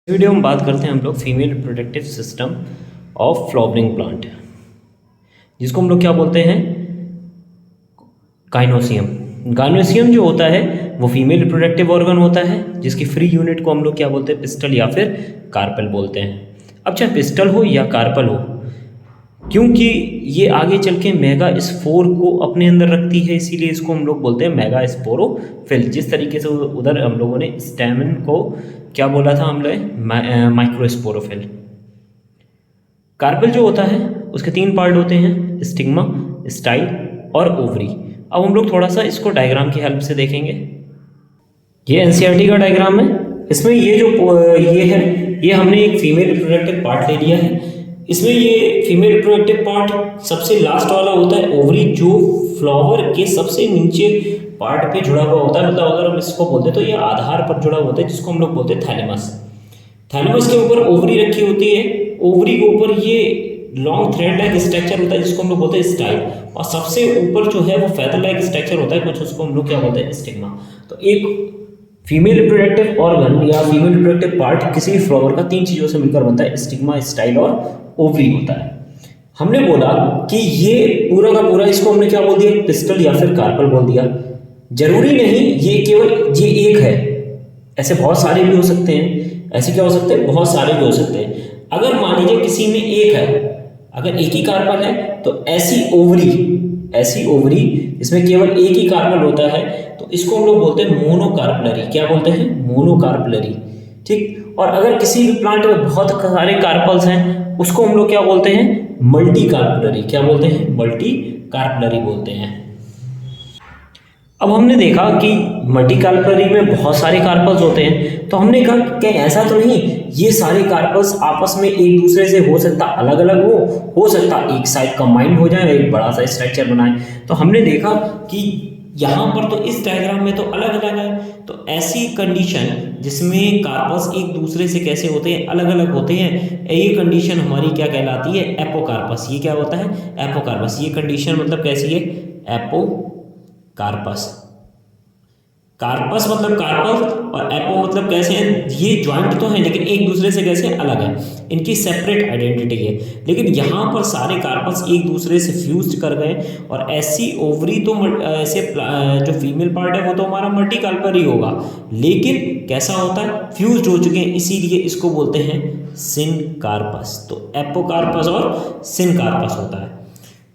Video में बात करते हैं हम लोग female reproductive system of flowering plant, जिसको हम लोग क्या बोलते हैं, गाइनोसियम। गाइनोसियम जो होता है वो फीमेल रिप्रोडक्टिव ऑर्गन होता है, जिसकी फ्री यूनिट को हम लोग क्या बोलते हैं, पिस्टल या फिर कार्पल बोलते हैं। अब चाहे पिस्टल हो या कार्पल हो, क्योंकि ये आगे चल के मेगा स्पोर को अपने अंदर रखती है, इसीलिए इसको हम लोग बोलते हैं मेगा स्पोरोफिल। जिस तरीके से उधर हम लोगों ने स्टेमन को क्या बोला था, हम लोग माइक्रोस्पोरोफिल। कार्पेल जो होता है उसके 3 पार्ट होते हैं, स्टिग्मा, स्टाइल और ओवरी। अब हम लोग थोड़ा सा इसको डायग्राम की हेल्प से देखेंगे। ये एनसीईआरटी का डायग्राम है। इसमें ये जो ये है, ये हमने एक फीमेल रिप्रोडक्टिव पार्ट ले लिया है। इसमें ये फीमेल रिप्रोडक्टिव पार्ट सबसे लास्ट वाला होता है ओवरी, जो फ्लावर के सबसे नीचे पार्ट पे जुड़ा हुआ होता है। मतलब अगर हम इसको बोलते हैं तो ये आधार पर जुड़ा होता है, जिसको हम लोग बोलते हैं थैलेमस। थैलेमस के ऊपर ओवरी रखी होती है, ओवरी के ऊपर ये लॉन्ग थ्रेड लाइक स्ट्रक्चर होता है, जिसको हम लोग बोलते हैं स्टाइल। और सबसे ऊपर जो है वो फेदर लाइक स्ट्रक्चर होता है कुछ, उसको हम लोग क्या बोलते हैं, स्टिग्मा। तो एक फीमेल रिप्रोडक्टिव ऑर्गन या फीमेल रिप्रोडक्टिव पार्ट किसी भी फ्लावर का 3 चीजों से मिलकर बनता है, स्टिग्मा, स्टाइल और ओवरी होता है। हमने बोला कि ये पूरा का पूरा, इसको हमने क्या बोल दिया, पिस्टल या फिर कार्पल बोल दिया। जरूरी नहीं ये केवल ये एक है, ऐसे बहुत सारे भी हो सकते हैं। ऐसे क्या हो सकते हैं, बहुत सारे भी हो सकते हैं। अगर मान लीजिए किसी में एक है, अगर एक ही कार्पल है तो ऐसी ओवरी इसमें केवल एक ही कार्पल होता है, तो इसको हम लोग बोलते हैं मोनोकार्पलरी। क्या बोलते हैं, मोनोकार्पलरी। ठीक। और अगर किसी भी प्लांट में बहुत सारे कार्पल्स हैं, उसको हम लोग क्या बोलते हैं, मल्टी कार्पलरी। क्या बोलते हैं, मल्टी कार्पलरी बोलते हैं। अब हमने देखा कि मल्टी कार्पलरी में बहुत सारे कार्पल्स होते हैं, तो हमने कहा कि ऐसा तो नहीं ये सारे कार्पल्स आपस में एक दूसरे से हो सकता अलग अलग हो सकता एक साइड कंबाइंड हो जाए, एक बड़ा सा स्ट्रक्चर बनाए। तो हमने देखा कि यहाँ पर तो इस डायग्राम में तो अलग अलग है। तो ऐसी कंडीशन जिसमें कार्पल्स एक दूसरे से कैसे होते हैं, अलग अलग होते हैं, ये कंडीशन हमारी क्या कहलाती है, एपोकार्पस। ये क्या होता है, एपोकार्पस। ये कंडीशन मतलब कैसी है, एपोकार्पस। कार्पस मतलब कार्पल और एपो मतलब कैसे हैं, ये ज्वाइंट तो हैं लेकिन एक दूसरे से कैसे अलग है, इनकी सेपरेट आइडेंटिटी है। लेकिन यहाँ पर सारे कार्पल्स एक दूसरे से फ्यूज कर गए, और ऐसी ओवरी तो ऐसे जो फीमेल पार्ट है वो तो हमारा मल्टी कार्पल ही होगा, लेकिन कैसा होता है, फ्यूज हो चुके हैं, इसीलिए इसको बोलते हैं सिनकार्पस। तो एपोकार्पस और सिनकार्पस होता है।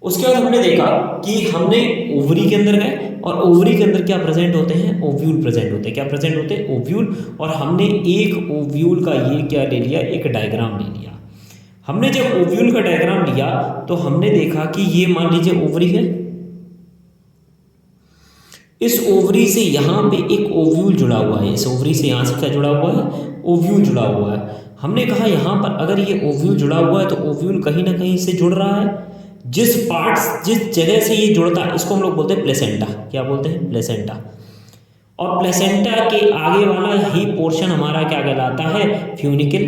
उसके बाद हमने देखा कि हमने ओवरी के अंदर गए, और ओवरी के अंदर क्या प्रेजेंट होते हैं, ओव्यूल प्रेजेंट होते हैं। क्या प्रेजेंट होते हैं, ओव्यूल। और हमने एक ओव्यूल का ये क्या ले लिया, एक डायग्राम ले लिया। हमने जब ओव्यूल का डायग्राम लिया तो हमने देखा कि ये मान लीजिए ओवरी है, इस ओवरी से यहाँ पे एक ओव्यूल जुड़ा हुआ है, इस ओवरी से यहाँ से क्या जुड़ा हुआ है, ओव्यूल जुड़ा हुआ है। हमने कहा यहाँ पर अगर ये ओव्यूल जुड़ा हुआ है तो ओव्यूल कहीं ना कहीं से जुड़ रहा है। जिस जगह से ये जुड़ता है इसको हम लोग बोलते हैं प्लेसेंटा। क्या बोलते हैं, प्लेसेंटा। और प्लेसेंटा के आगे वाला ही पोर्शन हमारा क्या कहलाता है, फ्यूनिकल।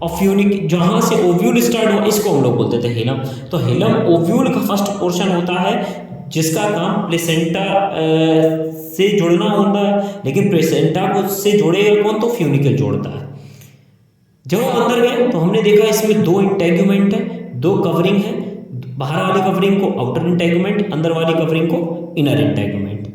और फ्यूनिक जहां से ओव्यूल स्टार्ट हुआ इसको हम लोग बोलते थे हिलम। तो हिलम ओव्यूल का फर्स्ट पोर्शन होता है, जिसका काम प्लेसेंटा से जुड़ना होता है, लेकिन प्लेसेंटा को से जोड़ेगा कौन, तो फ्यूनिकल जोड़ता है। जब हम अंदर गए तो हमने देखा इसमें 2 इंटेग्यूमेंट है, 2 कवरिंग है। बाहर वाली कवरिंग को आउटर इंटेगुमेंट, अंदर वाली कवरिंग को इनर इंटेगुमेंट।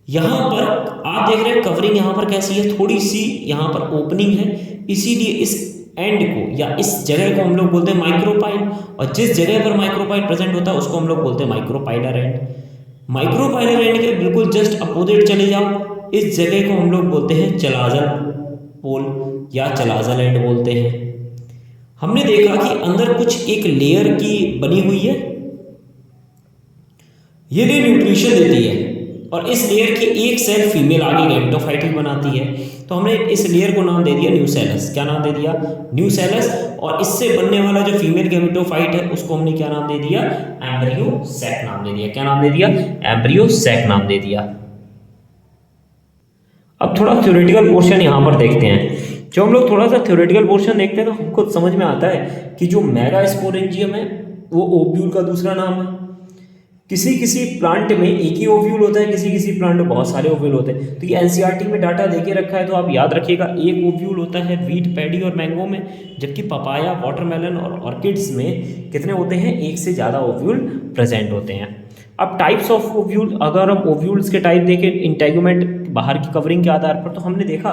यहाँ पर आप देख रहे हैं कवरिंग यहाँ पर कैसी है, थोड़ी सी यहाँ पर ओपनिंग है, इसीलिए इस एंड को या इस जगह को हम लोग बोलते हैं माइक्रोपाइल। और जिस जगह पर माइक्रोपाइल प्रेजेंट होता है उसको हम लोग बोलते हैं माइक्रोपाइलर एंड। माइक्रोपाइलर एंड के बिल्कुल जस्ट अपोजिट चले जाओ, इस जगह को हम लोग बोलते हैं चलाजल पोल या चलाजल एंड बोलते हैं। हमने देखा कि अंदर कुछ एक लेयर की बनी हुई है, ये न्यूट्रिशन देती है, और इस लेयर की एक सेल फीमेल आगे गैमेटोफाइट बनाती है। तो हमने इस लेयर को नाम दे दिया न्यूसेलस। क्या नाम दे दिया, न्यूसेलस। और इससे बनने वाला जो फीमेल गैमेटोफाइट है उसको हमने क्या नाम दे दिया, एम्ब्रियो सैक नाम दे दिया। क्या नाम दे दिया, एम्ब्रियो सैक नाम दे दिया। अब थोड़ा थ्योरेटिकल पोर्शन यहाँ पर देखते हैं। जो हम लोग थोड़ा सा थ्योरेटिकल पोर्शन देखते हैं तो हमको समझ में आता है कि जो मेगास्पोरेंजियम है वो ओव्यूल का दूसरा नाम है। किसी किसी प्लांट में एक ही ओव्यूल होता है, किसी किसी प्लांट में बहुत सारे ओव्यूल होते हैं। तो ये एनसीईआरटी में डाटा देके रखा है, तो आप याद रखिएगा एक ओव्यूल होता है वीट, पैडी और मैंगो में, जबकि पपाया, वाटरमेलन और ऑर्किड्स में कितने होते हैं, एक से ज़्यादा ओव्यूल प्रेजेंट होते हैं। अब टाइप्स ऑफ ओव्यूल, अगर हम ओव्यूल्स के टाइप देखें इंटेगुमेंट बाहर की कवरिंग के आधार पर, तो हमने देखा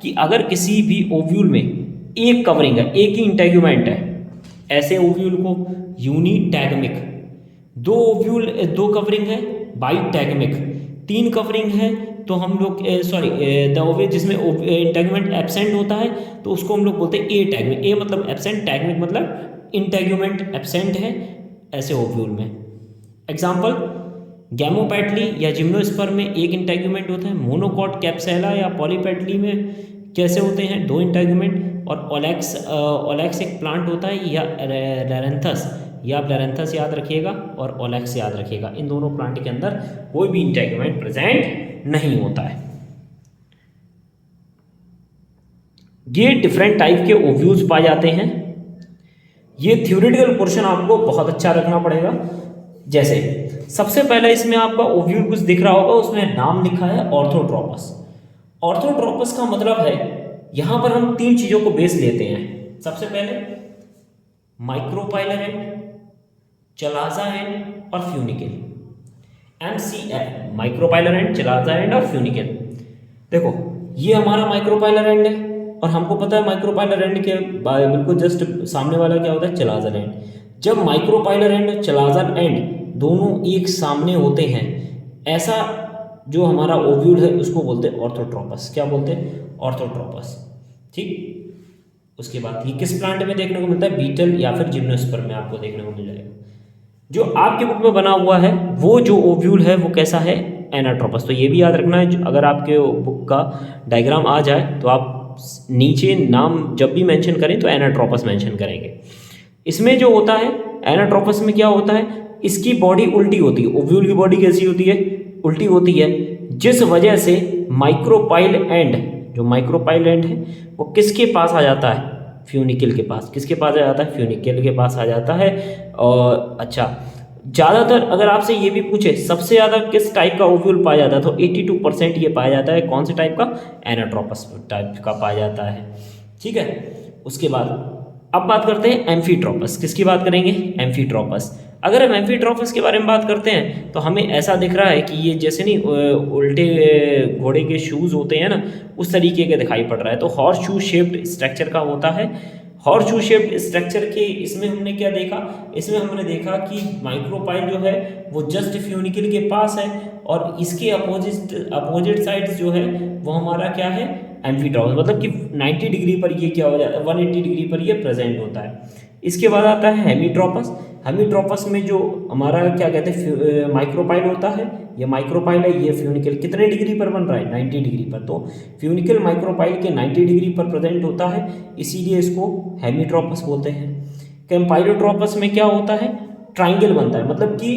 कि अगर किसी भी ओव्यूल में एक कवरिंग है, एक ही इंटेगुमेंट है, ऐसे ओव्यूल को यूनिटैगमिक, दो कवरिंग है बाइटैगमिक, तीन कवरिंग है तो हम लोग द ओव्यूल जिसमें इंटेगुमेंट एब्सेंट होता है तो उसको हम लोग बोलते हैं ए टैगमिक। ए मतलब एब्सेंट, टैगमिक मतलब इंटेगुमेंट एब्सेंट है ऐसे ओव्यूल में। एग्जाम्पल, गैमोपेटली या जिम्नोस्पर्म में एक इंटेगुमेंट होता है, मोनोकॉट कैप्सुला या पॉलीपेटली में कैसे होते हैं, दो इंटेगुमेंट, और ओलेक्स एक प्लांट होता है, या लैरेंथस, या आप लैरेंथस याद रखिएगा और ओलेक्स याद रखिएगा, इन दोनों प्लांट के अंदर कोई भी इंटेगुमेंट प्रेजेंट नहीं होता है। ये डिफरेंट टाइप के ओव्यूल्स पाए जाते हैं। ये थ्योरेटिकल पोर्शन आपको बहुत अच्छा रखना पड़ेगा। जैसे सबसे पहले इसमें आपका ओव्यूल कुछ दिख रहा होगा, उसमें नाम लिखा है ऑर्थोट्रोपस। ऑर्थोट्रोपस का मतलब है, यहां पर हम तीन चीजों को बेस लेते हैं। सबसे पहले माइक्रोपाइलर एंड, चलाजा एंड और funicle. MCF, micropylar and, chalaza and और फ्यूनिकल। देखो ये हमारा माइक्रोपाइलर एंड है, और हमको पता है माइक्रोपाइलर एंड के बिल्कुल जस्ट सामने वाला क्या होता है, चलाजल एंड। जब माइक्रोपाइलर एंड और चलाजल एंड दोनों एक सामने होते हैं, ऐसा जो हमारा ओव्यूल है उसको बोलते हैं ऑर्थोट्रोपस। क्या बोलते हैं, ऑर्थोट्रोपस। ठीक, उसके बाद ये किस प्लांट में देखने को मिलता है, बीटल या फिर जिम्नोस्पर्म में आपको देखने को मिल जाएगा। जो आपके बुक में बना हुआ है वो जो ओव्यूल है वो कैसा है, एनाट्रोपस। तो ये भी याद रखना है, अगर आपके बुक का डायग्राम आ जाए तो आप नीचे नाम जब भी मेंशन करें तो एनाट्रोपस मेंशन करेंगे। इसमें जो होता है एनाट्रोपस में क्या होता है, इसकी बॉडी उल्टी होती है। ओव्यूल की बॉडी कैसी होती है, उल्टी होती है, जिस वजह से माइक्रोपाइल एंड, जो माइक्रोपाइल एंड है वो किसके पास आ जाता है, फ्यूनिकल के पास। किसके पास आ जाता है, फ्यूनिकल के पास आ जाता है। और अच्छा, ज़्यादातर अगर आपसे ये भी पूछे सबसे ज़्यादा किस टाइप का ओव्यूल पाया जाता है, तो 82% ये पाया जाता है कौन से टाइप का, एनाट्रोपस टाइप का पाया जाता है। ठीक है, उसके बाद अब बात करते हैं एम्फीट्रोपस। किसकी बात करेंगे, एम्फीट्रोपस। अगर हम एम्फीट्रोपस के बारे में बात करते हैं तो हमें ऐसा दिख रहा है कि ये जैसे नहीं उल्टे घोड़े के शूज़ होते हैं ना, उस तरीके के दिखाई पड़ रहा है। तो हॉर्स शू शेप्ड स्ट्रक्चर का होता है। हॉर्स शू शेप्ड स्ट्रक्चर के इसमें हमने क्या देखा, इसमें हमने देखा कि माइक्रोपाइल जो है वो जस्ट फ्यूनिकल के पास है, और इसके अपोजिट साइड जो है वो हमारा क्या है, एम्फीट्रोपस। मतलब कि 90 डिग्री पर ये क्या हो जाता है, 180 डिग्री पर ये प्रेजेंट होता है। इसके बाद आता है हेमीट्रोपस। हेमीट्रोपस में जो हमारा क्या कहते हैं माइक्रोपाइल होता है, ये माइक्रोपाइल है, ये फ्यूनिकल कितने डिग्री पर बन रहा है, 90 डिग्री पर। तो फ्यूनिकल माइक्रोपाइल के 90 डिग्री पर प्रेजेंट होता है, इसीलिए इसको हेमीट्रोपस बोलते हैं। कैम्पाइलोट्रोपस में क्या होता है, ट्राइंगल बनता है, मतलब कि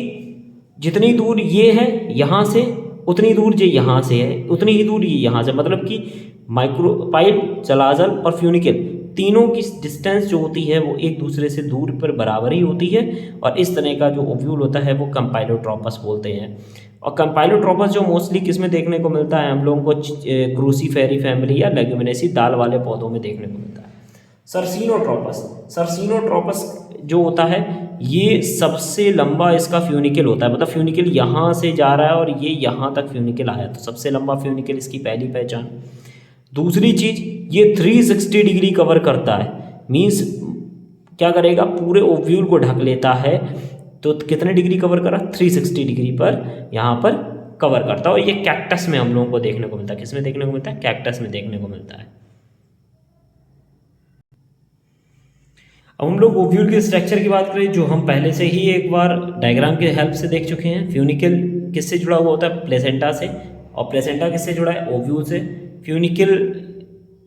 जितनी दूर ये है यहाँ से, उतनी दूर ये यहाँ से है, उतनी ही दूर ये यहाँ से, मतलब कि माइक्रोपाइल, चलाजल और फ्यूनिकल तीनों की डिस्टेंस जो होती है वो एक दूसरे से दूर पर बराबर ही होती है, और इस तरह का जो ओव्यूल होता है वो कंपाइलोट्रोपस बोलते हैं। और कंपाइलोट्रोपस जो मोस्टली किस में देखने को मिलता है, हम लोगों को क्रूसीफेरी फैमिली या लेग्यूमिनेसी दाल वाले पौधों में देखने को मिलता है। सर्सिनोट्रोपस, सर्सिनोट्रोपस जो होता है ये सबसे लंबा इसका फ्यूनिकल होता है, मतलब फ्यूनिकल यहाँ से जा रहा है और ये यहाँ तक फ्यूनिकल आया, तो सबसे लंबा फ्यूनिकल इसकी पहली पहचान। दूसरी चीज, ये 360 डिग्री कवर करता है, मीन्स क्या करेगा, पूरे ओव्यूल को ढक लेता है। तो कितने डिग्री कवर करा, 360 डिग्री पर यहाँ पर कवर करता है। और ये कैक्टस में हम लोगों को देखने को मिलता है, किस में देखने को मिलता है, कैक्टस में देखने को मिलता है। अब हम लोग ओव्यूल के स्ट्रक्चर की बात करें, जो हम पहले से ही एक बार डायग्राम के हेल्प से देख चुके हैं। फ्यूनिकल किससे जुड़ा हुआ होता है, प्लेसेंटा से, और प्लेसेंटा किससे जुड़ा है, ओव्यूल से। फ्यूनिकल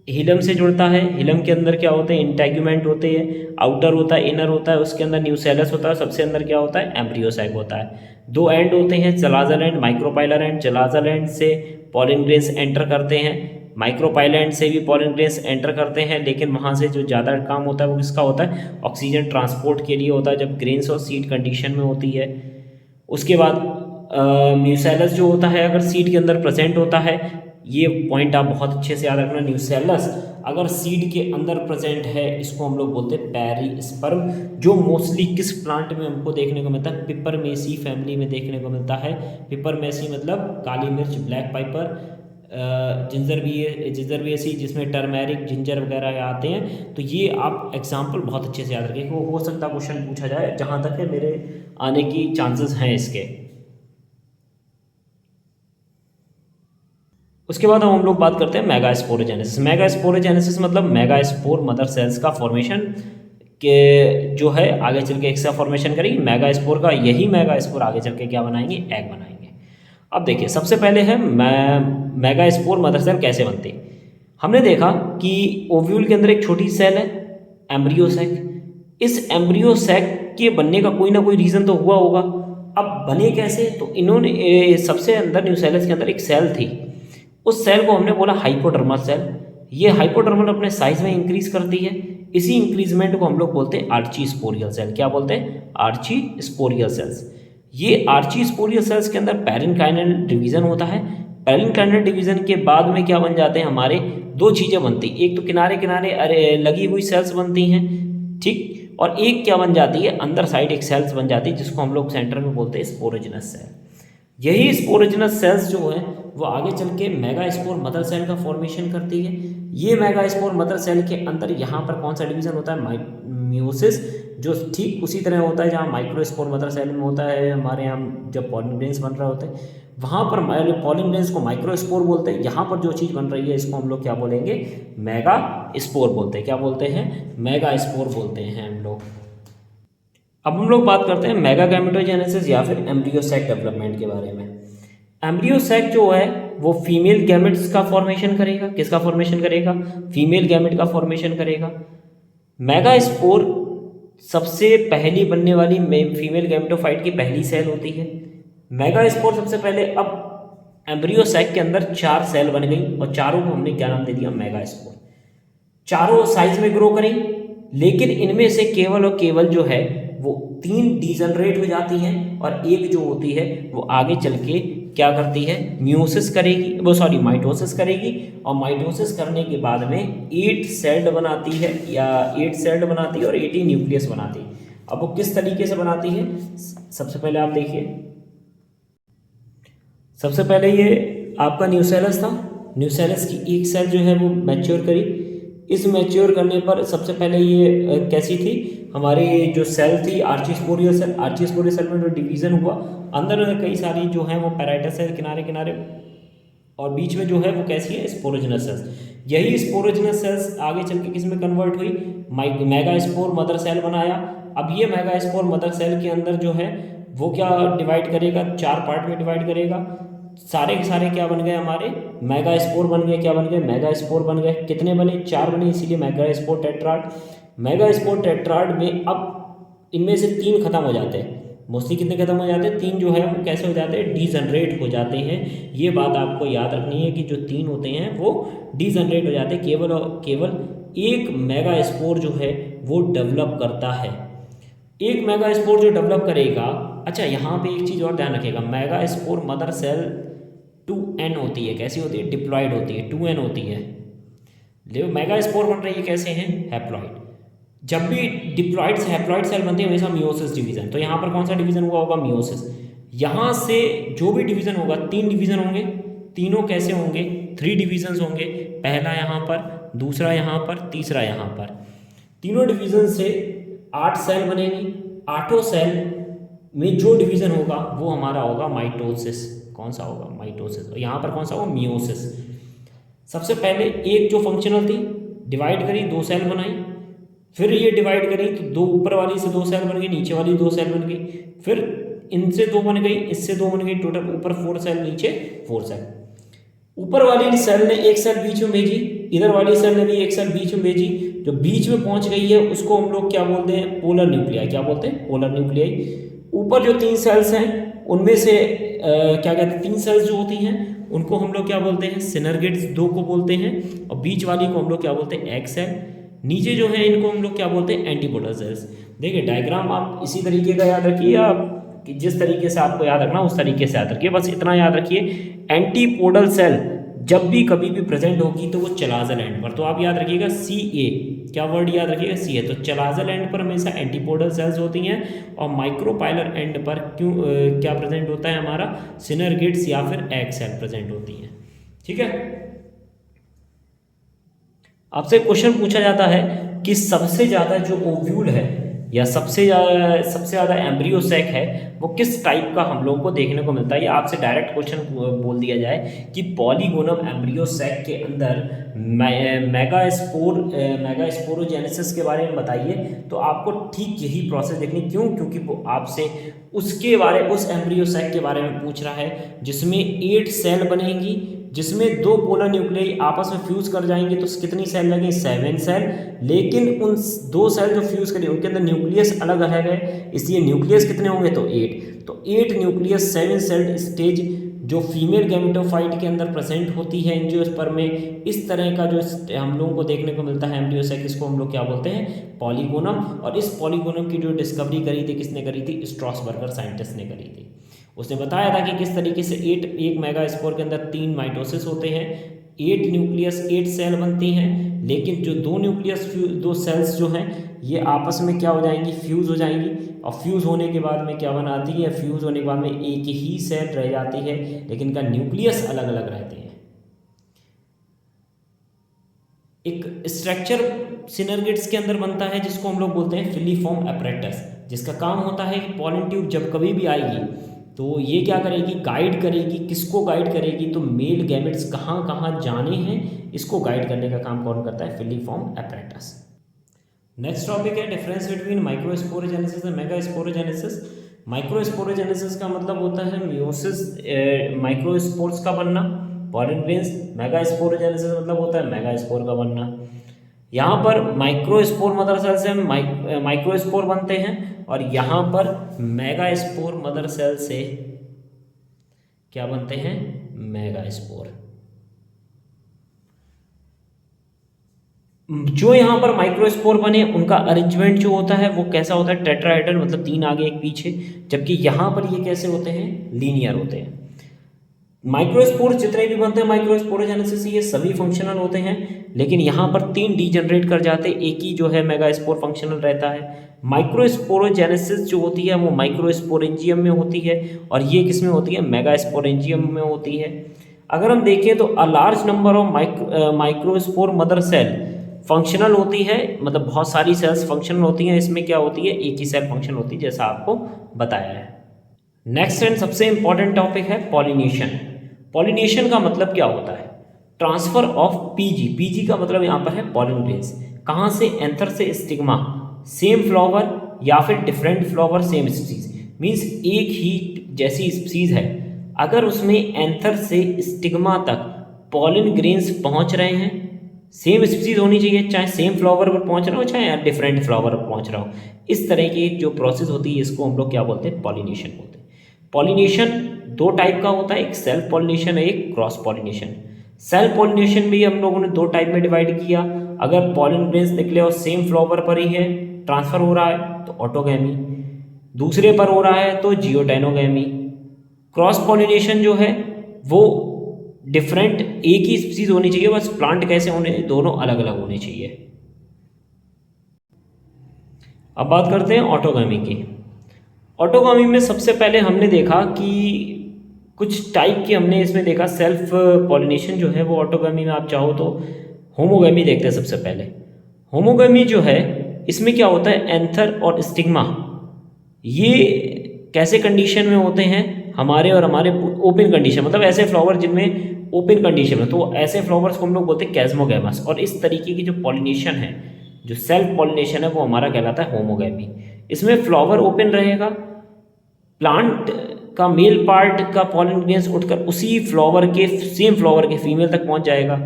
हिलम से जुड़ता है, हिलम के अंदर क्या होते हैं, इंटेग्यूमेंट होते हैं, आउटर होता है, इनर होता है, उसके अंदर न्यूसेलस होता है, सबसे अंदर क्या होता है, एम्ब्रियोसैक होता है। दो एंड होते हैं, chalazal end, micropylar and. Chalazal end से पॉलन ग्रेन्स एंटर करते हैं, माइक्रोपाइलर एंड से भी पॉलन ग्रेन्स एंटर करते हैं, लेकिन वहाँ से जो ज़्यादा काम होता है वो किसका होता है, ऑक्सीजन ट्रांसपोर्ट के लिए होता है, जब ग्रेन्स और सीड कंडीशन में होती है। उसके बाद न्यूसेलस जो होता है अगर सीड के अंदर प्रेजेंट होता है, ये पॉइंट आप बहुत अच्छे से याद रखना, न्यूसेलस अगर सीड के अंदर प्रेजेंट है इसको हम लोग बोलते हैं पेरिस्पर्म, जो मोस्टली किस प्लांट में हमको देखने को मिलता है, पिपरमेसी फैमिली में देखने को मिलता है। पिपरमेसी मतलब काली मिर्च, ब्लैक पाइपर, जिंजरबिएसी जिसमें टर्मेरिक, जिंजर वगैरह आते हैं। तो ये आप एग्जाम्पल बहुत अच्छे से याद रखें, हो सकता क्वेश्चन पूछा जाए, जहाँ तक है मेरे आने की चांसेस हैं इसके। उसके बाद हम लोग बात करते हैं मेगास्पोरोजेनेसिस। मेगास्पोरोजेनेसिस मतलब मेगास्पोर मदर सेल्स का फॉर्मेशन के जो है आगे चल के एक्स्ट्रा फॉर्मेशन करेगी मेगास्पोर का, यही मेगास्पोर आगे चल के क्या बनाएंगे, एग बनाएंगे। अब देखिए सबसे पहले है मेगास्पोर मदर सेल कैसे बनती है। हमने देखा कि ओव्यूल के अंदर एक छोटी सेल है एम्ब्रियो सैक। इस एम्ब्रियो सैक के बनने का कोई ना कोई रीज़न तो हुआ होगा। अब बने कैसे, तो इन्होंने सबसे अंदर न्यूसेलस के अंदर एक सेल थी, उस सेल को हमने बोला हाइपोडर्मल सेल। ये हाइपोडर्मल अपने साइज में इंक्रीज करती है, इसी इंक्रीजमेंट को हम लोग बोलते हैं आर्ची स्पोरियल सेल। क्या बोलते हैं, आर्ची स्पोरियल सेल्स। ये आर्ची स्पोरियल सेल्स के अंदर पैरेन्काइनल डिवीजन होता है। पैरेन्काइनल डिवीजन के बाद में क्या बन जाते हैं, हमारे दो चीज़ें बनती, एक तो किनारे किनारे लगी हुई सेल्स बनती हैं, ठीक, और एक क्या बन जाती है, अंदर साइड एक सेल्स बन जाती है जिसको हम लोग सेंटर में बोलते हैं स्पोरोजिनस सेल। यही स्पोरोजिनस सेल्स जो है वो आगे चल के मेगास्पोर मदर सेल का फॉर्मेशन करती है। ये मेगास्पोर मदर सेल के अंदर यहाँ पर कौन सा डिवीजन होता है, मियोसिस, जो ठीक उसी तरह होता है जहाँ माइक्रोस्पोर मदर सेल में होता है। हमारे यहाँ जब पॉलिन ग्रेन्स बन रहे होते हैं वहाँ पर पॉलिन ग्रेन्स को माइक्रोस्पोर बोलते हैं। यहाँ पर जो चीज़ बन रही है इसको हम लोग क्या बोलेंगे, मेगा स्पोर बोलते हैं। क्या बोलते हैं, मेगा स्पोर बोलते हैं हम लोग। अब हम लोग बात करते हैं मेगा गैमेटोजेनेसिस या फिर एम्ब्रियो सैक डेवलपमेंट के बारे में। एम्ब्रियो सैक जो है वो फीमेल गैमेट्स का फॉर्मेशन करेगा। किसका फॉर्मेशन करेगा, फीमेल गैमेट का फॉर्मेशन करेगा। मेगास्पोर सबसे पहली बनने वाली फीमेल गैमेटोफाइट की पहली सेल होती है। मेगास्पोर सबसे पहले, अब एम्ब्रियो सैक के अंदर 4 सेल बन गई और चारों को हमने क्या नाम दे दिया, मेगास्पोर। चारों साइज में ग्रो करें, लेकिन इनमें से केवल और केवल जो है वो 3 डीजनरेट हो जाती हैं और एक जो होती है वो आगे चल के क्या करती है, मियोसिस करेगी, वो सॉरी माइटोसिस करेगी, और माइटोसिस करने के बाद में 8 सेल्ड बनाती है या 8 सेल्ड बनाती है और 80 न्यूक्लियस बनाती है। अब वो किस तरीके से बनाती है, सबसे पहले आप देखिए, सबसे पहले ये आपका न्यूसेलस था, न्यूसेलस की एक सेल जो है वो मैच्योर करी। इस मैच्योर करने पर सबसे पहले ये कैसी थी, हमारी जो सेल थी आर्चिस्पोरियल सेल, आर्चिस्पोरियल सेल में जो डिवीजन हुआ, अंदर कई सारी जो है वो पैराइटस सेल किनारे किनारे, और बीच में जो है वो कैसी है, स्पोरोजिनस सेल्स। यही स्पोरोजिनस सेल्स आगे चल के किस में कन्वर्ट हुई, मेगास्पोर मदर सेल बनाया। अब ये मेगास्पोर मदर सेल के अंदर जो है वो क्या डिवाइड करेगा, 4 पार्ट में डिवाइड करेगा। सारे के सारे क्या बन गए, हमारे मेगास्पोर बन गए। क्या बन गए, मेगास्पोर बन गए। कितने बने, 4 बने, इसीलिए मेगास्पोर टेट्राड। मेगास्पोर टेट्राड में अब इनमें से 3 खत्म हो जाते हैं। मोस्टली कितने खत्म हो जाते हैं, 3 जो है वो कैसे हो जाते हैं, डीजनरेट हो जाते हैं। ये बात आपको याद रखनी है कि जो 3 होते हैं वो डीजनरेट हो जाते हैं। केवल और केवल एक मेगास्पोर जो है वो डेवलप करता है, एक मेगास्पोर जो डेवलप करेगा। अच्छा, यहाँ पे एक चीज़ और ध्यान रखिएगा, मेगास्पोर मदर सेल 2n होती है। कैसी होती है, डिप्लॉइड होती है, 2n होती है। देखो मेगास्पोर बन रही है कैसे हैं, हैप्लॉइड। जब भी डिप्लॉइड से हैप्लॉइड सेल बनती है हमेशा मियोसिस डिवीजन। तो यहाँ पर कौन सा डिवीजन हुआ होगा, मियोसिस। यहाँ से जो भी डिवीजन होगा, 3 डिवीजन होंगे। तीनों कैसे होंगे, 3 डिवीजन्स होंगे। पहला यहाँ पर, दूसरा यहाँ पर, तीसरा यहाँ पर। तीनों डिवीजन से 8 सेल बनेंगी। 8 सेल में जो डिवीजन होगा वो हमारा होगा माइटोसिस। कौन सा होगा, माइटोसिस। और यहाँ पर कौन सा होगा, मियोसिस। सबसे पहले एक जो फंक्शनल थी डिवाइड करी, 2 सेल बनाई। फिर ये डिवाइड करी तो 2 ऊपर वाली से 2 सेल बन गई, नीचे वाली 2 सेल बन गई। फिर इनसे 2 बन गई, इससे 2 बन गई, टोटल ऊपर 4 सेल, नीचे 4 सेल। ऊपर वाली सेल ने एक सेल बीच में भेजी, इधर वाली सेल ने भी एक सेल बीच में भेजी। जो बीच में पहुंच गई है उसको हम लोग क्या बोलते हैं, पोलर न्यूक्लियाई। क्या बोलते हैं, पोलर न्यूक्लियाई। ऊपर जो 3 सेल्स हैं उनमें से क्या कहते हैं, 3 सेल्स जो होती हैं उनको हम लोग क्या बोलते हैं, सिनर्गेट्स 2 को बोलते हैं। और बीच वाली को हम लोग क्या बोलते हैं, एग सेल। नीचे जो है इनको हम लोग क्या बोलते हैं, एंटीपोलर सेल्स। देखिए डायग्राम आप इसी तरीके का याद रखिए, आप कि जिस तरीके से आपको याद रखना उस तरीके से याद रखिए, बस इतना याद रखिए एंटीपोडल सेल जब भी कभी भी प्रेजेंट होगी तो वो चलाजल एंड पर, तो आप याद रखिएगा सी ए, क्या वर्ड याद रखिएगा सी ए, तो चलाजल एंड पर हमेशा एंटीपोडल सेल्स होती हैं और माइक्रोपाइलर एंड पर क्यों क्या प्रेजेंट होता है हमारा सिनर्गिड्स या फिर एग सेल प्रेजेंट होती हैं। ठीक है, आपसे क्वेश्चन पूछा जाता है कि सबसे ज़्यादा जो ओव्यूल है या सबसे ज़्यादा एम्ब्रियो सैक है वो किस टाइप का हम लोगों को देखने को मिलता है, या आपसे डायरेक्ट क्वेश्चन बोल दिया जाए कि पॉलीगोनम एम्ब्रियो सैक के अंदर मेगास्पोरोजेनेसिस के बारे में बताइए, तो आपको ठीक यही प्रोसेस देखनी। क्यों? क्योंकि वो आपसे उस एम्ब्रियो सैक के बारे में पूछ रहा है जिसमें 8 सेल बनेंगी, जिसमें 2 पोलर न्यूक्लियाई आपस में फ्यूज कर जाएंगे, तो कितनी सेल लगेंगी 7 सेल, लेकिन उन 2 सेल जो फ्यूज करेंगे उनके अंदर न्यूक्लियस अलग अलग है, इसलिए न्यूक्लियस कितने होंगे तो 8 न्यूक्लियस 7 सेल स्टेज जो फीमेल गैमेटोफाइट के अंदर प्रेजेंट होती है एंजियोस्पर्म में। इस तरह का जो हम लोगों को देखने को मिलता है एम्ब्रियो सैक, इसको हम लोग क्या बोलते हैं पॉलीगोनम। और इस पॉलीगोनम की जो डिस्कवरी करी थी किसने करी थी, स्ट्रॉसबर्गर साइंटिस्ट ने करी थी। उसने बताया था कि किस तरीके से एक मेगास्पोर के अंदर 3 माइटोसिस होते हैं, 8 सेल बनती हैं, लेकिन जो 2 सेल्स जो हैं ये आपस में क्या हो जाएंगी फ्यूज़ हो जाएंगी, और फ्यूज़ होने के बाद में क्या बनाती है, फ्यूज़ होने के बाद में एक ही सेल रह जाती है लेकिन इनका न्यूक्लियस अलग अलग रहते हैं। एक स्ट्रक्चर सिनर्गिड्स के अंदर बनता है जिसको हम लोग बोलते हैं फिलीफॉर्म एपरेटस, जिसका काम होता है कि पॉलन ट्यूब जब कभी भी आएगी तो ये क्या करेगी, गाइड करेगी। किसको गाइड करेगी, तो मेल गैमेट्स कहाँ कहाँ जाने हैं इसको गाइड करने का काम कौन करता है, फिलीफॉर्म एपरेटस। नेक्स्ट टॉपिक है difference between microsporogenesis and megasporogenesis. Microsporogenesis का मतलब होता है मियोसिस, माइक्रोस्पोर्स का बनना, पॉलन ग्रेन्स। मेगास्पोरोजेनेसिस मतलब होता है मेगास्पोर का बनना। यहाँ पर माइक्रोस्पोर मदर सेल से माइक्रोस्पोर बनते हैं और यहाँ पर मेगास्पोर मदर सेल से क्या बनते हैं, मेगास्पोर। जो यहाँ पर माइक्रोस्पोर बने उनका अरेंजमेंट जो होता है वो कैसा होता है, टेट्राहेड्रल, मतलब 3 आगे 1 पीछे, जबकि यहाँ पर ये कैसे होते हैं, लीनियर होते हैं। माइक्रोस्पोर जितने भी बनते हैं माइक्रोस्पोरोजेनेसिस ये सभी फंक्शनल होते हैं, लेकिन यहाँ पर 3 डीजनरेट कर जाते हैं, एक ही जो है मेगास्पोर फंक्शनल रहता है। माइक्रोस्पोरोजेनेसिस जो होती है वो माइक्रोस्पोरेंजियम में होती है और ये किस में होती है, मेगास्पोरेंजियम में होती है। अगर हम देखें तो a large number of microspore mother cell functional होती है, मतलब बहुत सारी सेल्स फंक्शनल होती हैं, इसमें क्या होती है, एक ही सेल फंक्शन होती है जैसा आपको बताया है। नेक्स्ट एंड सबसे इंपॉर्टेंट टॉपिक है पॉलिनेशन। पॉलिनेशन का मतलब क्या होता है, ट्रांसफर ऑफ पीजी। पीजी का मतलब यहाँ पर है पॉलन ग्रेन्स, कहाँ से, एंथर से स्टिग्मा, सेम फ्लावर या फिर different flower same species, means एक ही जैसी स्पीसीज है, अगर उसमें एंथर से स्टिग्मा तक पॉलन ग्रेन्स पहुँच रहे हैं, सेम स्पीसीज होनी चाहिए, चाहे सेम फ्लावर पर पहुँच रहा हो चाहे डिफरेंट फ्लावर पर पहुँच रहा हो। इस तरह की जो प्रोसेस होती है इसको हम लोग क्या बोलते हैं, पॉलिनेशन बोलते हैं। पॉलिनेशन 2 टाइप का होता है, एक सेल्फ पॉलिनेशन है, एक क्रॉस पॉलिनेशन। सेल्फ पॉलिनेशन भी हम लोगों ने 2 टाइप में डिवाइड किया, अगर पॉलन ग्रेन्स निकले और सेम फ्लावर पर ही है ट्रांसफर हो रहा है तो ऑटोगैमी, दूसरे पर हो रहा है तो जियोटेनोगैमी। क्रॉस पॉलिनेशन जो है वो डिफरेंट एक ही स्पीसीज होनी चाहिए, बस प्लांट कैसे होने, दोनों अलग अलग होने चाहिए। अब बात करते हैं ऑटोगैमी की। ऑटोगैमी में सबसे पहले हमने देखा कि कुछ टाइप की हमने इसमें देखा, सेल्फ पॉलिनेशन जो है वो ऑटोगैमी में आप चाहो तो होमोगैमी देखते हैं। सबसे पहले होमोगैमी जो है इसमें क्या होता है, एंथर और स्टिग्मा ये कैसे कंडीशन में होते हैं, हमारे और हमारे ओपन कंडीशन, मतलब ऐसे फ्लावर जिनमें ओपन कंडीशन है, तो ऐसे फ्लावर्स को हम लोग बोलते हैं कैस्मोगैमस। और इस तरीके की जो पॉलिनेशन है, जो सेल्फ पॉलिनेशन है, वो हमारा कहलाता है होमोगैमी। इसमें फ्लावर ओपन रहेगा, प्लांट का मेल पार्ट का पॉलन ग्रेन्स उठकर उसी फ्लावर के सेम फ्लावर के फीमेल तक पहुंच जाएगा।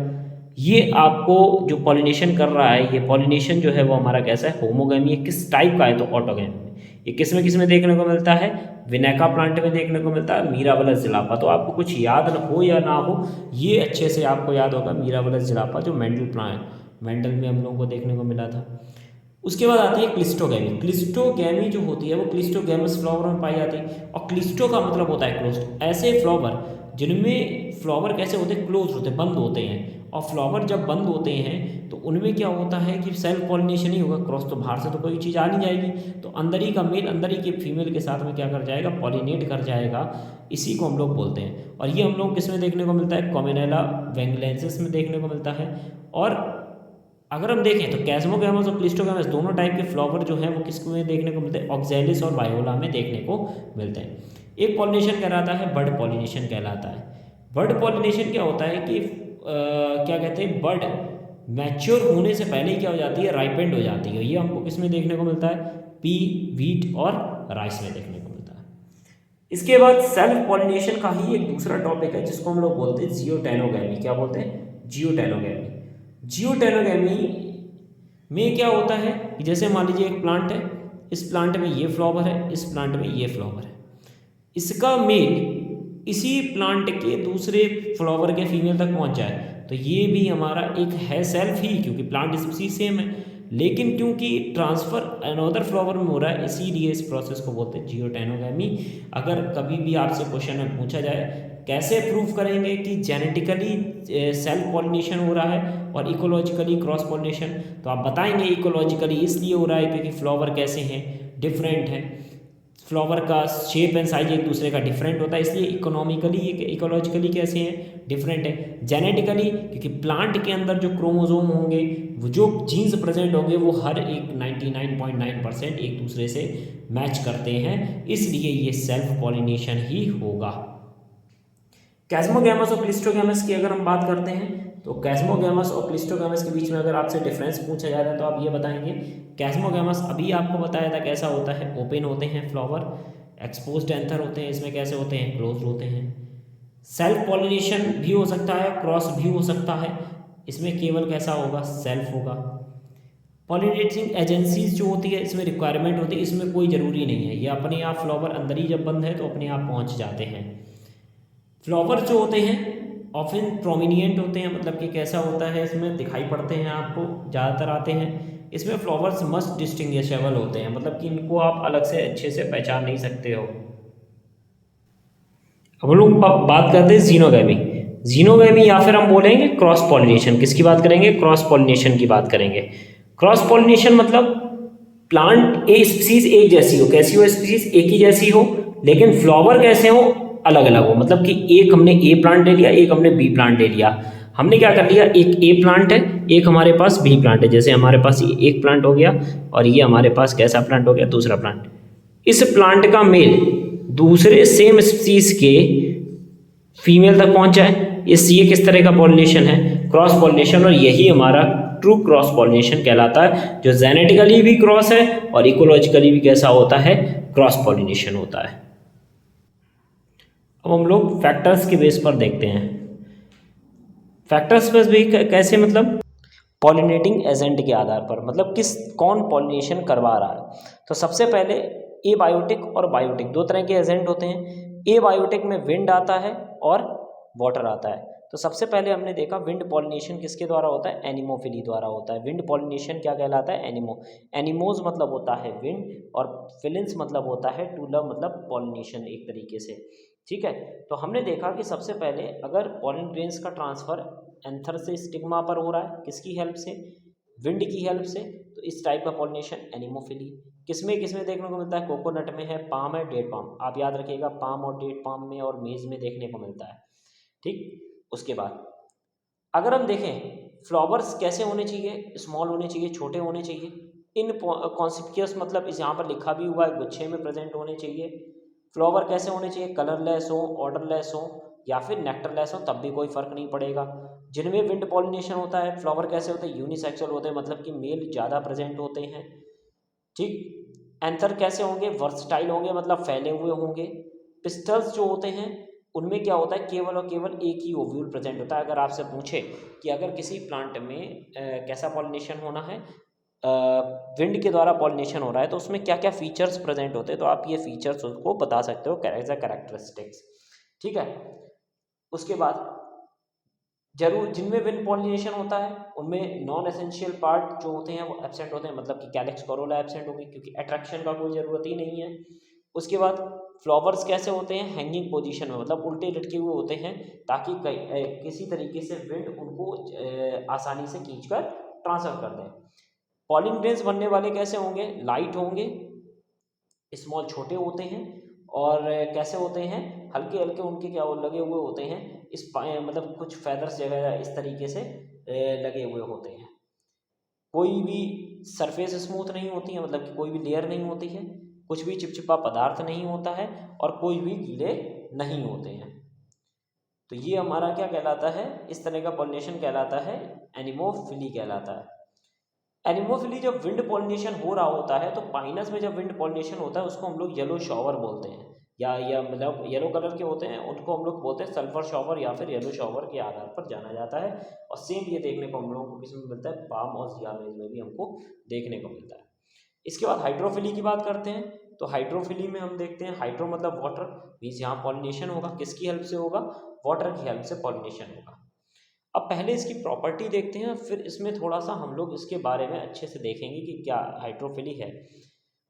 ये आपको जो पॉलिनेशन कर रहा है, ये पॉलिनेशन जो है वो हमारा कैसा है, होमोगैमी। ये किस टाइप का है, तो ऑटोगैमी। ये किस में देखने को मिलता है, विनेका प्लांट में देखने को मिलता है, मीराबलस जिलापा। तो आपको कुछ याद हो या ना हो, ये अच्छे से आपको याद होगा, मीराबलस जिलापा जो मेंडल प्लांट, मेंडल में हम लोगों को देखने को मिला था। उसके बाद आती है क्लिस्टोगैमी। क्लिस्टोगैमी जो होती है वो क्लिस्टोगैमस फ्लावर में पाई जाती है। और क्लिस्टो का मतलब होता है क्लोज्ड, ऐसे फ्लावर जिनमें फ्लावर कैसे होते हैं, क्लोज होते हैं, बंद होते हैं। और फ्लावर जब बंद होते हैं तो उनमें क्या होता है कि सेल्फ पॉलिनेशन ही होगा, क्रॉस तो बाहर से तो कोई चीज़ आ नहीं जाएगी, तो अंदर ही का मेल अंदर ही के फीमेल के साथ में क्या कर जाएगा, पॉलिनेट कर जाएगा। इसी को हम लोग बोलते हैं। और ये हम लोग किस में देखने को मिलता है, कॉमेनेला वेंगलेंसिस में देखने को मिलता है। और अगर हम देखें तो कैस्मोगैमस और क्लिस्टोगैमस दोनों टाइप के फ्लावर जो हैं वो किस में देखने को मिलते हैं, ऑक्जेलिस और वायोला में देखने को मिलते हैं। एक पॉलिनेशन कहलाता है बर्ड पॉलिनेशन कहलाता है। बर्ड पॉलिनेशन क्या होता है कि क्या कहते हैं, बर्ड मैच्योर होने से पहले ही क्या हो जाती है, राइपेंड हो जाती है। ये हमको किस में देखने को मिलता है, पी, व्हीट और राइस में देखने को मिलता है। इसके बाद सेल्फ पॉलिनेशन का ही एक दूसरा टॉपिक है जिसको हम लोग बोलते हैं जियोटेनोगैमी। क्या बोलते हैं, जियोटेनोगैमी। जियोटेनोगैमी में क्या होता है कि जैसे मान लीजिए एक प्लांट है, इस प्लांट में ये फ्लावर है, इस प्लांट में ये फ्लावर है, इसका मेल इसी प्लांट के दूसरे फ्लावर के फीमेल तक पहुंच जाए तो ये भी हमारा एक है सेल्फ ही, क्योंकि प्लांट स्पीसीज सेम है, लेकिन क्योंकि ट्रांसफर अनदर फ्लावर में हो रहा है इसीलिए इस प्रोसेस को बोलते हैं जियोटेनोगैमी। अगर कभी भी आपसे क्वेश्चन में पूछा जाए कैसे प्रूव करेंगे कि जेनेटिकली सेल्फ पॉलिनेशन हो रहा है और इकोलॉजिकली क्रॉस पॉलिनेशन, तो आप बताएंगे इकोलॉजिकली इसलिए हो रहा है क्योंकि फ्लावर कैसे हैं, डिफरेंट हैं, फ्लावर का शेप एंड साइज एक दूसरे का डिफरेंट होता है, इसलिए इकोनॉमिकली इकोलॉजिकली कैसे हैं, डिफरेंट है। जेनेटिकली क्योंकि प्लांट के अंदर जो क्रोमोसोम होंगे, वो जो जीन्स प्रेजेंट होंगे वो हर एक 99.9% एक दूसरे से मैच करते हैं, इसलिए ये सेल्फ पॉलिनेशन ही होगा। कैस्मोगैमस और क्लिस्टोगैमस की अगर हम बात करते हैं तो कैस्मोगैमस और क्लिस्टोगैमस के बीच में अगर आपसे डिफरेंस पूछा जा रहा है तो आप ये बताएंगे, कैस्मोगैमस अभी आपको बताया था कैसा होता है, ओपन होते हैं फ्लावर, एक्सपोज्ड एंथर होते हैं, इसमें कैसे होते हैं, क्लोज होते हैं। सेल्फ पॉलिनेशन भी हो सकता है, क्रॉस भी हो सकता है, इसमें केवल कैसा होगा, सेल्फ होगा। पॉलिनेटिंग एजेंसीज जो होती है इसमें रिक्वायरमेंट होती है, इसमें कोई ज़रूरी नहीं है, ये अपने आप फ्लावर अंदर ही जब बंद है तो अपने आप पहुँच जाते हैं। फ्लावर जो होते हैं ऑफन प्रोमिनिएंट होते हैं, मतलब कि कैसा होता है, इसमें दिखाई पड़ते हैं आपको, ज़्यादातर आते हैं। इसमें फ्लावर्स मस्ट डिस्टिंग्विशेबल होते हैं, मतलब कि इनको आप अलग से अच्छे से पहचान नहीं सकते हो। अब हम लोग बात करते हैं जीनोगैमी। जीनोगैमी या फिर हम बोलेंगे क्रॉस पॉलिनेशन, किसकी बात करेंगे, क्रॉस पॉलिनेशन की बात करेंगे। क्रॉस पॉलिनेशन मतलब प्लांट ए स्पीसीज एक जैसी हो, कैसी हो, स्पीसीज एक ही जैसी हो, लेकिन फ्लावर कैसे हो, अलग अलग हो। मतलब कि एक हमने ए प्लांट ले लिया, एक हमने बी प्लांट ले लिया, हमने क्या कर लिया, एक ए प्लांट है, एक हमारे पास बी प्लांट है, जैसे हमारे पास ये एक प्लांट हो गया और ये हमारे पास कैसा प्लांट हो गया, दूसरा प्लांट। इस प्लांट का मेल दूसरे सेम स्पीसीज के फीमेल तक पहुंच जाए, ये किस तरह का पॉलिनेशन है, क्रॉस पॉलिनेशन। और यही हमारा ट्रू क्रॉस पॉलिनेशन कहलाता है, जो जेनेटिकली भी क्रॉस है और इकोलॉजिकली भी कैसा होता है, क्रॉस पॉलिनेशन होता है। अब हम लोग फैक्टर्स के बेस पर देखते हैं। फैक्टर्स पर भी कैसे, मतलब पॉलिनेटिंग एजेंट के आधार पर, मतलब कौन पॉलिनेशन करवा रहा है। तो सबसे पहले ए बायोटिक और बायोटिक दो तरह के एजेंट होते हैं। ए बायोटिक में विंड आता है और वाटर आता है। तो सबसे पहले हमने देखा विंड पॉलिनेशन किसके द्वारा होता है, एनिमोफिली द्वारा होता है। विंड पॉलिनेशन क्या कहलाता है, एनिमोज मतलब होता है विंड और फिलिन्स मतलब होता है टू लव, मतलब पॉलिनेशन एक तरीके से, ठीक है। तो हमने देखा कि सबसे पहले अगर पॉलिन ग्रेन्स का ट्रांसफर एंथर से स्टिग्मा पर हो रहा है, किसकी हेल्प से, विंड की हेल्प से, तो इस टाइप का पॉलिनेशन एनिमोफिली। किसमें किसमें देखने को मिलता है, कोकोनट में है, पाम है, डेट पाम, आप याद रखिएगा पाम और डेट पाम में और मेज में देखने को मिलता है, ठीक। उसके बाद अगर हम देखें फ्लावर्स कैसे होने चाहिए, स्मॉल होने चाहिए, छोटे होने चाहिए, इन कॉन्सिक्यूस, मतलब इस यहाँ पर लिखा भी हुआ है, गुच्छे में प्रेजेंट होने चाहिए। फ्लावर कैसे होने चाहिए, कलरलेस हो, ऑर्डरलेस हो या फिर नेक्टरलेस हो, तब भी कोई फर्क नहीं पड़ेगा। जिनमें विंड पॉलिनेशन होता है फ्लावर कैसे होते हैं, यूनिसेक्सुअल होते हैं, मतलब कि मेल ज़्यादा प्रेजेंट होते हैं, ठीक। एंथर कैसे होंगे, वर्सटाइल होंगे, मतलब फैले हुए होंगे। पिस्टल्स जो होते हैं उनमें क्या होता है, केवल और केवल एक ही ओव्यूल प्रेजेंट होता है। अगर आपसे पूछे कि अगर किसी प्लांट में कैसा पॉलिनेशन होना है, विंड के द्वारा पॉलिनेशन हो रहा है, तो उसमें क्या क्या फीचर्स प्रेजेंट होते हैं, तो आप ये फीचर्स उसको बता सकते हो एज अ कैरेक्टरिस्टिक्स, ठीक है। उसके बाद जरूर जिनमें विंड पॉलिनेशन होता है उनमें नॉन एसेंशियल पार्ट जो होते हैं वो एब्सेंट होते हैं, मतलब कि कैलिक्स कोरोला एब्सेंट होगी क्योंकि अट्रैक्शन का कोई ज़रूरत ही नहीं है। उसके बाद फ्लावर्स कैसे होते हैं, हैंगिंग पोजीशन में, मतलब उल्टे लटके हुए होते हैं ताकि किसी तरीके से विंड उनको आसानी से खींचकर ट्रांसफर कर दें। पॉलिन ग्रेन्स बनने वाले कैसे होंगे, लाइट होंगे, स्मॉल छोटे होते हैं, और कैसे होते हैं, हल्के हल्के उनके क्या वो लगे हुए होते हैं, मतलब कुछ फेदर्स जगह इस तरीके से लगे हुए होते हैं। कोई भी सरफेस स्मूथ नहीं होती है, मतलब कि कोई भी लेयर नहीं होती है, कुछ भी चिपचिपा पदार्थ नहीं होता है, और कोई भी गीले नहीं होते हैं। तो ये हमारा क्या कहलाता है, इस तरह का पॉलिनेशन कहलाता है, एनिमोफिली कहलाता है। एनिमोफिली जब विंड पॉलिनेशन हो रहा होता है तो पाइनस में जब विंड पॉलिनेशन होता है उसको हम लोग येलो शॉवर बोलते हैं, या मतलब येलो कलर के होते हैं उनको हम लोग बोलते हैं सल्फर शॉवर या फिर येलो शॉवर के आधार पर जाना जाता है। और सेम ये देखने को हम लोगों को किसमें मिलता है, पाम और जियामेज में भी हमको देखने को मिलता है। इसके बाद हाइड्रोफिली की बात करते हैं। तो हाइड्रोफिली में हम देखते हैं, हाइड्रो मतलब वाटर, मीन्स यहाँ पॉलिनेशन होगा, किसकी हेल्प से होगा, वाटर की हेल्प से पॉलिनेशन होगा। अब पहले इसकी प्रॉपर्टी देखते हैं, फिर इसमें थोड़ा सा हम लोग इसके बारे में अच्छे से देखेंगे कि क्या हाइड्रोफिली है।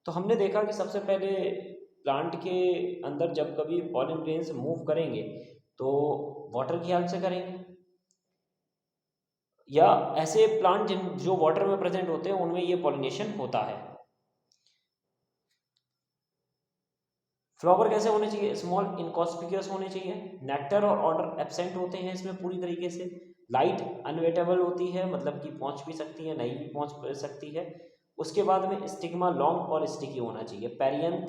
तो हमने देखा कि सबसे पहले प्लांट के अंदर जब कभी पॉलन ग्रेन्स मूव करेंगे तो वाटर की हेल्प से करेंगे, या ऐसे प्लांट जिन जो वाटर में प्रेजेंट होते हैं उनमें ये पॉलिनेशन होता है। फ्लावर कैसे होने चाहिए, स्मॉल इनकॉस्पिक्यूअस होने चाहिए, नेक्टर और ऑर्डर एब्सेंट होते हैं इसमें पूरी तरीके से, लाइट अनवेटेबल होती है, मतलब कि पहुंच भी सकती है, नहीं भी पहुंच सकती है। उसके बाद में स्टिग्मा लॉन्ग और स्टिकी होना चाहिए। Perianth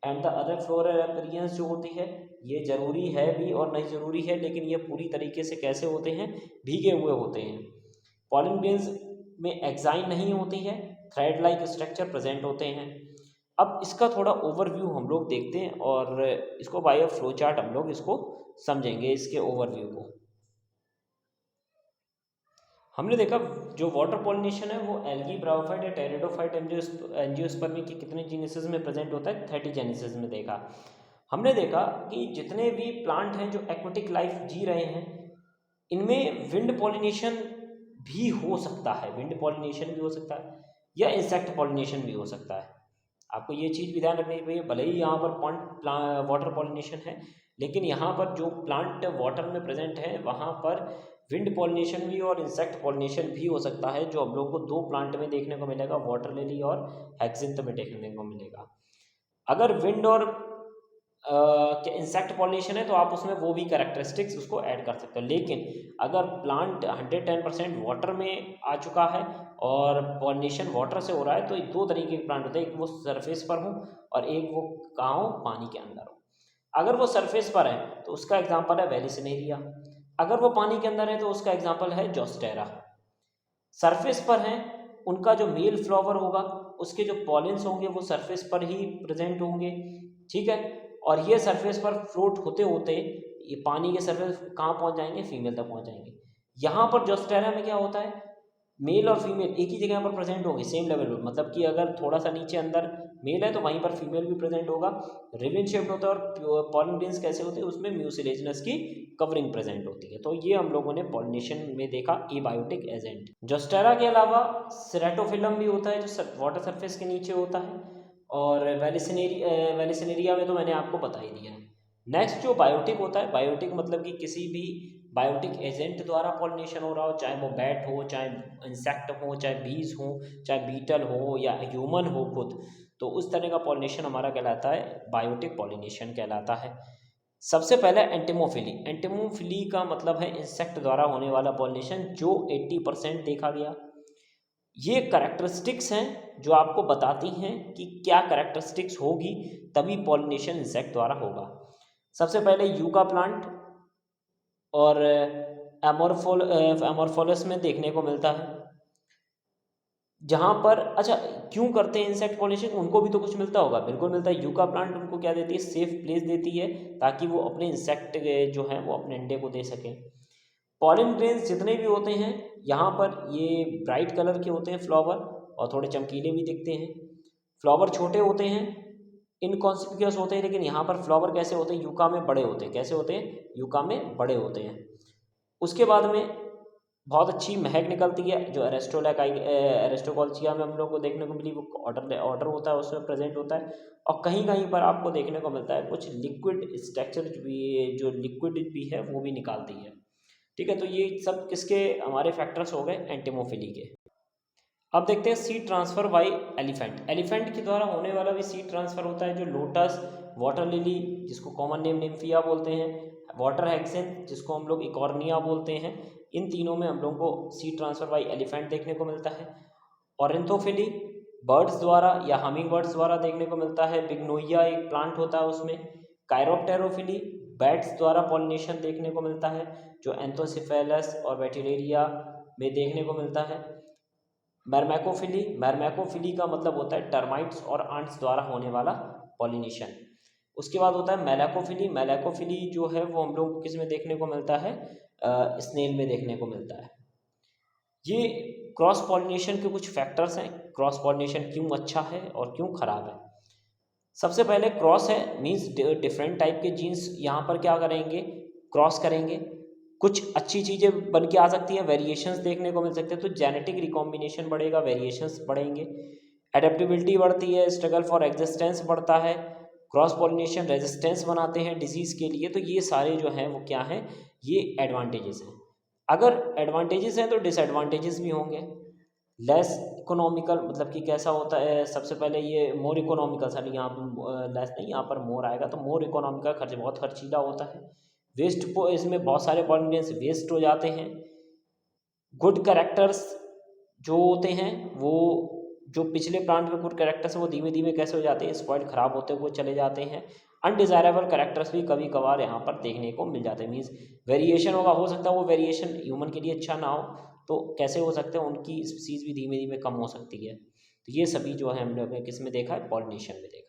and the other floral appearance जो होती है ये जरूरी है भी और नहीं जरूरी है, लेकिन ये पूरी तरीके से कैसे होते हैं, भीगे हुए होते हैं। पॉलन ग्रेन्स में एक्साइन नहीं होती है, थ्रेड लाइक स्ट्रक्चर प्रेजेंट होते हैं। अब इसका थोड़ा ओवरव्यू हम लोग देखते हैं और इसको बाय फ्लो चार्ट हम लोग इसको समझेंगे, इसके ओवरव्यू को। हमने देखा जो वाटर पॉलिनेशन है वो एल्गी, ब्रायोफाइट या टेरिडोफाइट एंजियोस्पर्मी की कितने जीनसेस में प्रेजेंट होता है, 30 जेनेसिस में देखा। हमने देखा कि जितने भी प्लांट हैं जो एक्वेटिक लाइफ जी रहे हैं इनमें विंड पॉलिनेशन भी हो सकता है, विंड पॉलिनेशन भी हो सकता है या इंसेक्ट पॉलिनेशन भी हो सकता है। आपको ये चीज़ भी ध्यान रखनी चाहिए, भले ही यहाँ पर वाटर पॉलिनेशन है लेकिन यहाँ पर जो प्लांट वाटर में प्रेजेंट है वहाँ पर विंड पॉलिनेशन भी और इंसेक्ट पॉलिनेशन भी हो सकता है, जो हम लोग को दो प्लांट में देखने को मिलेगा, वाटर लिली और हेक्सिंथ में देखने को मिलेगा। अगर विंड और इंसेक्ट पॉलिनेशन है तो आप उसमें वो भी कैरेक्टरिस्टिक्स उसको ऐड कर सकते हो, लेकिन अगर प्लांट 110% वाटर में आ चुका है और पॉलिनेशन वाटर से हो रहा है तो दो तरीके के प्लांट होते हैं, एक वो सरफेस पर हो और एक वो कहाँ हो, पानी के अंदर हो। अगर वो सरफेस पर है तो उसका एग्जाम्पल है वेलिसिनेरिया, अगर वो पानी के अंदर है तो उसका एग्जाम्पल है जोस्टेरा। सरफेस पर हैं उनका जो मेल फ्लावर होगा उसके जो पॉलिन्स होंगे वो सरफेस पर ही प्रेजेंट होंगे, ठीक है। और ये सरफेस पर फ्लोट होते होते ये पानी के सरफेस कहाँ पहुँच जाएंगे, फीमेल तक पहुँच जाएंगे। यहाँ पर जोस्टेरा में क्या होता है, मेल और फीमेल एक ही जगह पर प्रेजेंट होंगे सेम लेवल पर, मतलब कि अगर थोड़ा सा नीचे अंदर मेल है तो वहीं पर फीमेल भी प्रेजेंट होगा। रिबन शेप्ड होता है और पॉलन ग्रेन्स कैसे होते हैं, उसमें म्यूसिलेजिनस की कवरिंग प्रेजेंट होती है। तो ये हम लोगों ने पॉलिनेशन में देखा एबायोटिक एजेंट। जोस्टेरा के अलावा सेरेटोफिलम भी होता है जो वाटर सरफेस के नीचे होता है, और वेलिसिनेरिया में तो मैंने आपको बता ही दिया है। नेक्स्ट जो बायोटिक होता है, बायोटिक मतलब कि किसी भी बायोटिक एजेंट द्वारा पॉलिनेशन हो रहा हो, चाहे वो बैट हो, चाहे इंसेक्ट हो, चाहे बीज हो, चाहे बीटल हो या ह्यूमन हो खुद, तो उस तरह का पॉलिनेशन हमारा कहलाता है बायोटिक पॉलिनेशन कहलाता है। सबसे पहले एंटिमोफिली, एंटिमोफिली का मतलब है इंसेक्ट द्वारा होने वाला पॉलिनेशन जो 80% देखा गया। ये कैरेक्टरिस्टिक्स हैं जो आपको बताती हैं कि क्या कैरेक्टरिस्टिक्स होगी तभी पॉलिनेशन इंसेक्ट द्वारा होगा। सबसे पहले यूका प्लांट और एमोरफोलस में देखने को मिलता है, जहाँ पर अच्छा क्यों करते हैं इंसेक्ट पॉलिनेशन, उनको भी तो कुछ मिलता होगा, बिल्कुल मिलता है। यूका प्लांट उनको क्या देती है, सेफ प्लेस देती है ताकि वो अपने इंसेक्ट जो हैं वो अपने अंडे को दे सकें। पॉलन ग्रेन्स जितने भी होते हैं यहाँ पर ये ब्राइट कलर के होते हैं फ्लावर और थोड़े चमकीले भी दिखते हैं। फ्लावर छोटे होते हैं, इनकॉन्स्पिक्यूअस होते हैं, लेकिन यहाँ पर फ्लावर कैसे होते हैं, यूका में बड़े होते हैं। कैसे होते हैं, यूका में बड़े होते हैं। उसके बाद में बहुत अच्छी महक निकलती है जो एरिस्टोकोल्चिया में हम लोग को देखने को मिली, वो ऑर्डर होता है उसमें प्रेजेंट होता है। और कहीं कहीं पर आपको देखने को मिलता है कुछ लिक्विड स्ट्रक्चर भी, जो लिक्विड भी है वो भी निकालती है। ठीक है, तो ये सब किसके हमारे फैक्टर्स हो गए, एंटिमोफिली के। अब देखते हैं seed transfer by elephant. Elephant के द्वारा होने वाला भी सीड ट्रांसफर होता है, जो लोटस, वाटर लिली जिसको कॉमन नेम निम्फिया बोलते हैं, वाटर हेक्सेन जिसको हम लोग इकॉर्निया बोलते हैं, इन तीनों में हम लोग को सीड ट्रांसफर बाय एलिफेंट देखने को मिलता है। ऑरेंथोफिली बर्ड्स द्वारा या हमिंग बर्ड्स द्वारा देखने को मिलता है। बिग्नोइया एक प्लांट होता है उसमें। कायरोप्टेरोफिली बैट्स द्वारा पॉलिनेशन देखने को मिलता है, जो एंथोसिफेलस और बैक्टीरिया में देखने को मिलता है। मरमैकोफिली का मतलब होता है टर्माइट्स और आंट्स द्वारा होने वाला पॉलिनेशन। उसके बाद होता है मेलाकोफिली जो है वो हम लोग को किस में देखने को मिलता है, स्नेल में देखने को मिलता है। ये क्रॉस पॉलिनेशन के कुछ फैक्टर्स हैं, क्रॉस पॉलिनेशन क्यों अच्छा है और क्यों खराब है। सबसे पहले क्रॉस है मीन्स डिफरेंट टाइप के जीन्स यहाँ पर क्या करेंगे, क्रॉस करेंगे, कुछ अच्छी चीज़ें बन के आ सकती हैं, वेरिएशंस देखने को मिल सकते हैं, तो जेनेटिक रिकॉम्बिनेशन बढ़ेगा, वेरिएशंस बढ़ेंगे, एडेप्टेबिलिटी बढ़ती है, स्ट्रगल फॉर एग्जिस्टेंस बढ़ता है, क्रॉस पॉलिनेशन रेजिस्टेंस बनाते हैं डिजीज़ के लिए। तो ये सारे जो हैं वो क्या हैं, ये एडवांटेजेस हैं। अगर एडवांटेजेस हैं तो डिसएडवांटेजेस भी होंगे। लेस इकोनॉमिकल मतलब कि कैसा होता है, सबसे पहले ये मोर इकोनॉमिकल, सर यहाँ पर लेस नहीं, यहाँ पर मोर आएगा, तो मोर इकोनॉमिकल खर्च बहुत खर्चीला होता है। वेस्ट को इसमें बहुत सारे पॉलिनेंस वेस्ट हो जाते हैं। गुड कैरेक्टर्स जो होते हैं वो, जो पिछले प्लांट में गुड कैरेक्टर्स वो धीमे धीमे कैसे हो जाते हैं, स्पॉइल खराब होते हुए चले जाते हैं। अनडिज़ायरेबल कैरेक्टर्स भी कभी कभार यहाँ पर देखने को मिल जाते हैं। मीन्स वेरिएशन होगा, हो सकता है वो वेरिएशन ह्यूमन के लिए अच्छा ना हो, तो कैसे हो सकते हैं, उनकी स्पीसीज भी धीमे धीमे कम हो सकती है। तो ये सभी जो है हम लोग ने किस में देखा है, पॉलिनेशन में देखा।